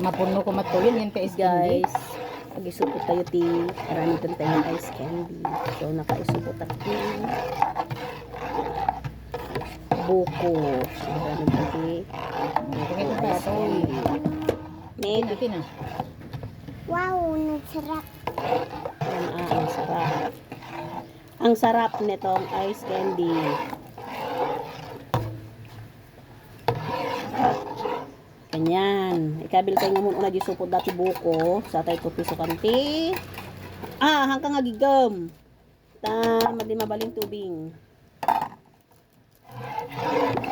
Mapuno ko matuyon yan kay candy. Guys, pag-isupot tayo ti marami doon tayo ice candy. So nakaisupot ako buko. So marami tayo Pakita ka ito. Neg. Ito na. Wow, nagsarap. Ang sarap. Ang sarap nitong ice candy. Ganyan. Ikabil kayo nga muna di supod dati buko. Sa tayo piso kanti. Hanggang agigam. Madi mabaling tubing.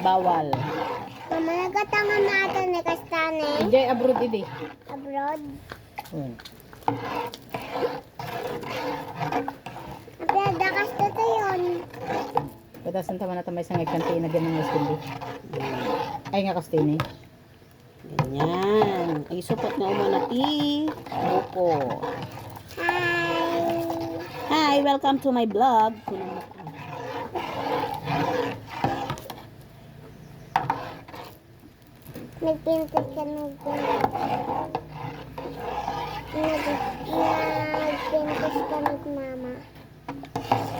Bawal. Mama, nagkatanga nato ni Kastane. Hindi, abroad idi. Abroad. Hmm. Dakas to yun. Patasan tama na tamay sa ngagkanti na ganun ng candy. Ay nga kastini. Ganyan. Ay supot na umana ti buko. Hi. Hi, welcome to my vlog. Nagpintas ka nagpintas ka mama.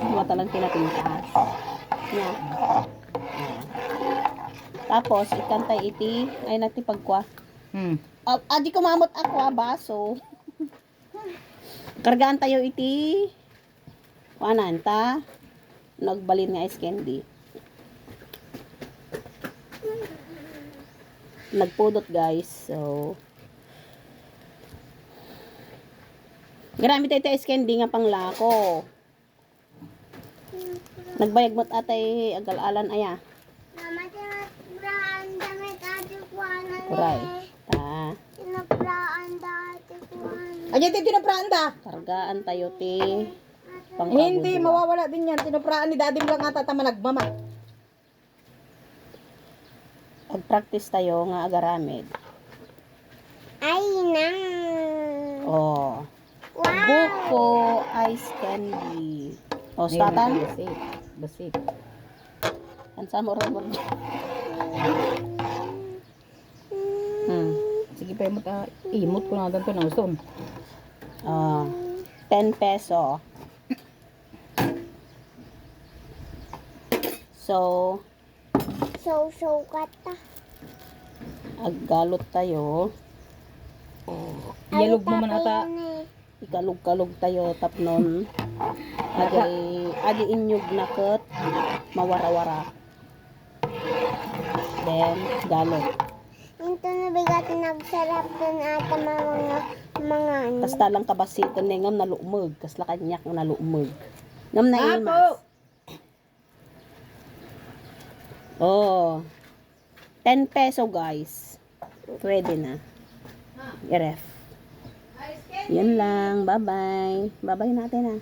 Wala talang pinapintas. Yan. Tapos, ikantay iti. Ay, natipagkwa. Di kumamot ako baso. Kargaan tayo iti. Wanan ta. Nagbalin nga ice candy. Nagpudot guys. So, gamit tayo ice candy nga panglako. Nagbayag mo't atay agalalan aya. Mama, tinapraan damit ate kuwanan Kuray. Tinapraan ate kuwanan. Ayan, tinapraan da. Kargaan tayo ti. Hindi, mawawala din yan. Tinapraan ni daddy lang ata tama nagmama. Pag-practice tayo nga agaramid. Ay, nang. Oh. Wow. Buko ice candy. Oh, statan. Basit. Ansa mo rin mo. Sige pa imot ko na ganito na gusto. 10 peso. So, kata. aggalot tayo. Iyalog mo man ata. Ikalog-kalog tayo tapnon. Adi inyog nakot mawara-wara. Then galot. Ito na bigat nagsarap dun ata mga Kasta lang kabasiton ni ngam nalumog, kasla kanyak nalumog. Ngam na ilmas. Oh. 10 peso guys. Pwede na. Iref. Yan lang. Bye-bye. Bye-bye natin